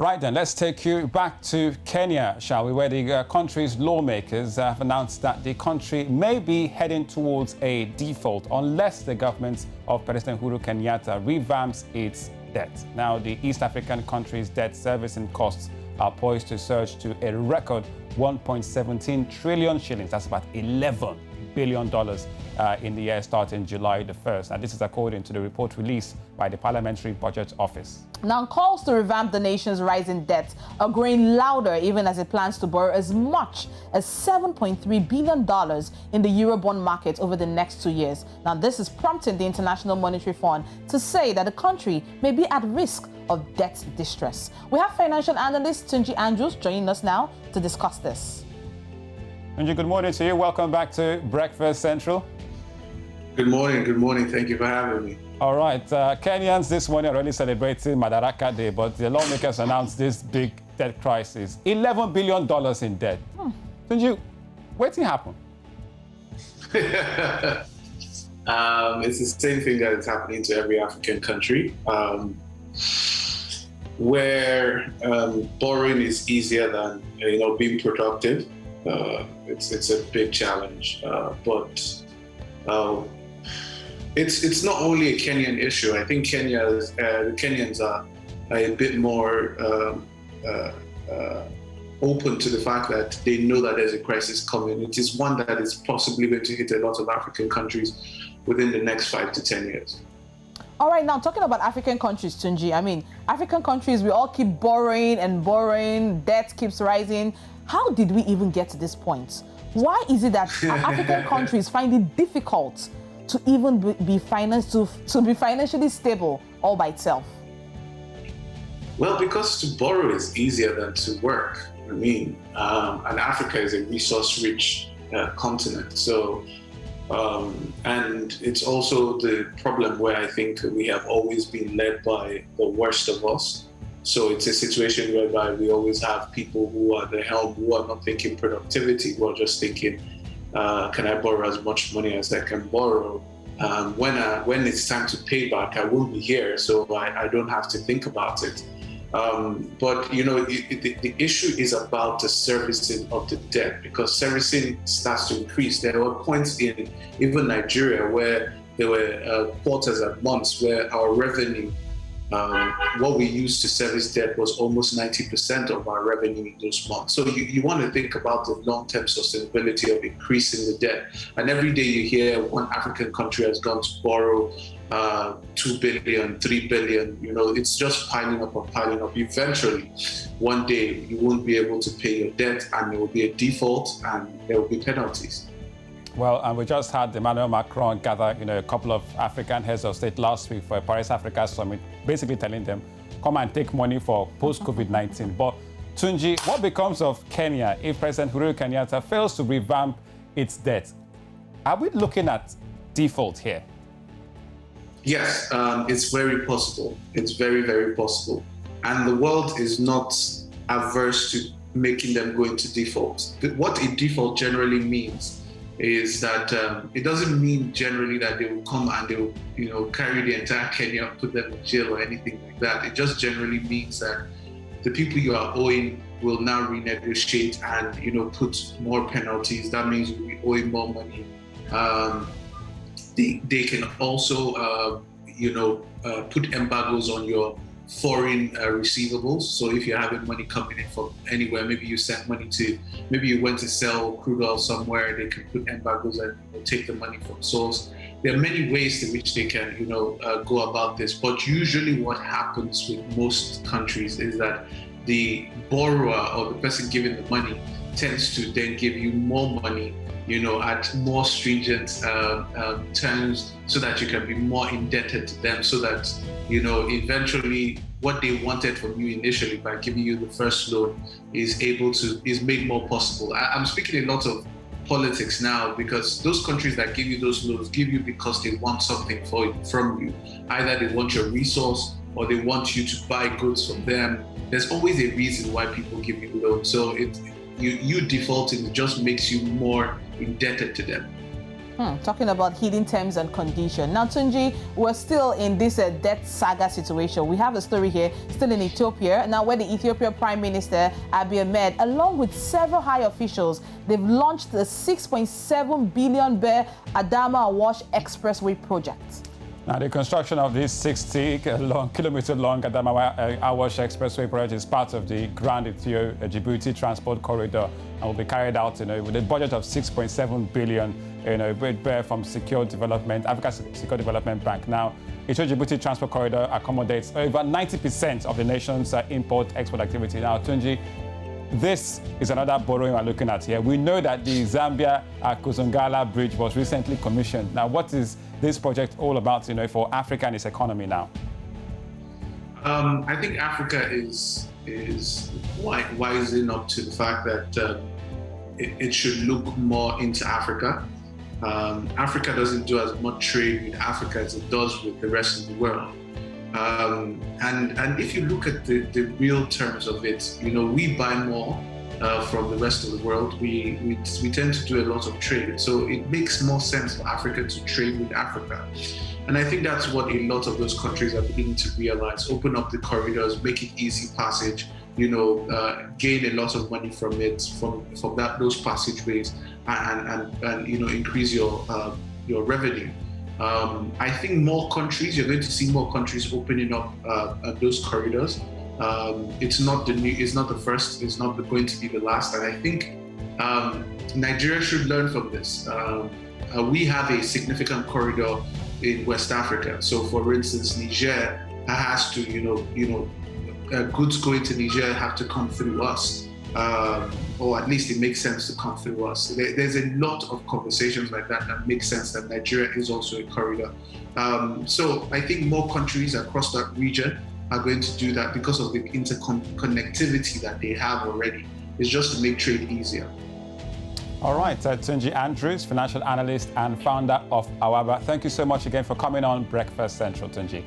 Right then, let's take you back to Kenya, shall we, where the country's lawmakers have announced that the country may be heading towards a default unless the government of President Uhuru Kenyatta revamps its debt. Now, the East African country's debt servicing costs are poised to surge to a record 1.17 trillion shillings. That's about $11 billion in the year starting July the 1st. And this is according to the report released by the Parliamentary Budget Office. Now, calls to revamp the nation's rising debt are growing louder even as it plans to borrow as much as $7.3 billion in the Eurobond market over the next 2 years. Now, this is prompting the International Monetary Fund to say that the country may be at risk of debt distress. We have financial analyst Tunji Andrews joining us now to discuss this. Tunji, good morning to you. Welcome back to Breakfast Central. Good morning. Good morning. Thank you for having me. All right. Kenyans this morning are already celebrating Madaraka Day, but the lawmakers announced this big debt crisis. $11 billion in debt. Tunji, what's happened? It's the same thing that is happening to every African country, where borrowing is easier than being productive. It's a big challenge, but it's not only a Kenyan issue. I think the Kenyans are a bit more open to the fact that they know that there's a crisis coming. It is one that is possibly going to hit a lot of African countries within the next 5 to 10 years. All right, now talking about African countries, Tunji, I mean, African countries, we all keep borrowing and borrowing, debt keeps rising. How did we even get to this point? Why is it that African countries find it difficult to even be financially stable all by itself? Well, because to borrow is easier than to work. I mean, and Africa is a resource-rich continent. So, and it's also the problem where I think we have always been led by the worst of us. So it's a situation whereby we always have people who are the helm, who are not thinking productivity, who are just thinking, can I borrow as much money as I can borrow? When it's time to pay back, I won't be here, so I don't have to think about it. But the issue is about the servicing of the debt, because servicing starts to increase. There were points in even Nigeria where there were quarters and months where our revenue, what we used to service debt, was almost 90% of our revenue in those months. So you want to think about the long-term sustainability of increasing the debt. And every day you hear one African country has gone to borrow 2 billion, 3 billion, it's just piling up and piling up. Eventually, one day you won't be able to pay your debt and there will be a default and there will be penalties. Well, and we just had Emmanuel Macron gather, a couple of African heads of state last week for a Paris Africa summit, basically telling them, come and take money for post-COVID-19. But Tunji, what becomes of Kenya if President Uhuru Kenyatta fails to revamp its debt? Are we looking at default here? Yes, it's very possible. It's very, very possible. And the world is not averse to making them go into default. What a default generally means is that it doesn't mean generally that they will come and they will, carry the entire Kenya and put them in jail or anything like that. It just generally means that the people you are owing will now renegotiate and, put more penalties. That means you'll be owing more money. They can also, put embargoes on your foreign receivables. So if you're having money coming in from anywhere, maybe you sent money maybe you went to sell crude oil somewhere, they can put embargoes and take the money from source. There are many ways to which they can, go about this. But usually what happens with most countries is that the borrower or the person giving the money tends to then give you more money, at more stringent terms, so that you can be more indebted to them, so that, eventually what they wanted from you initially by giving you the first loan is made more possible. I'm speaking a lot of politics now, because those countries that give you those loans give you because they want something from you. Either they want your resource or they want you to buy goods from them. There's always a reason why people give you loans. So you defaulting just makes you more indebted to them. Talking about hidden terms and conditions. Now, Tunji, we're still in this debt saga situation. We have a story here, still in Ethiopia, now where the Ethiopian Prime Minister, Abiy Ahmed, along with several high officials, they've launched the 6.7 billion Bear Adama Awash Expressway project. Now, the construction of this 60-kilometer-long Adama Awash Expressway project is part of the Grand Ethio-Djibouti Transport Corridor and will be carried out, with a budget of 6.7 billion, from Secure Development, Africa Secure Development Bank. Now, Ethio-Djibouti Transport Corridor accommodates over 90% of the nation's import-export activity. Now, Tunji, this is another borrowing we're looking at here. We know that the Zambia-Kuzungala Bridge was recently commissioned. Now, what is this project all about, for Africa and its economy now? I think Africa is wising up to the fact that it should look more into Africa. Africa doesn't do as much trade with Africa as it does with the rest of the world. And if you look at the real terms of it, we buy more from the rest of the world. We tend to do a lot of trade. So it makes more sense for Africa to trade with Africa. And I think that's what a lot of those countries are beginning to realize. Open up the corridors, make it easy passage, gain a lot of money from it, from those passageways, and increase your revenue. I think you're going to see more countries opening up those corridors. It's not the first, it's not going to be the last. And I think Nigeria should learn from this. We have a significant corridor in West Africa. So for instance, Niger has to, goods going to Niger have to come through us. Or at least it makes sense to come through us. There's a lot of conversations like that make sense that Nigeria is also a corridor. So I think more countries across that region are going to do that because of the interconnectivity that they have already. It's just to make trade easier. All right, Tunji Andrews, financial analyst and founder of Awaba. Thank you so much again for coming on Breakfast Central, Tunji.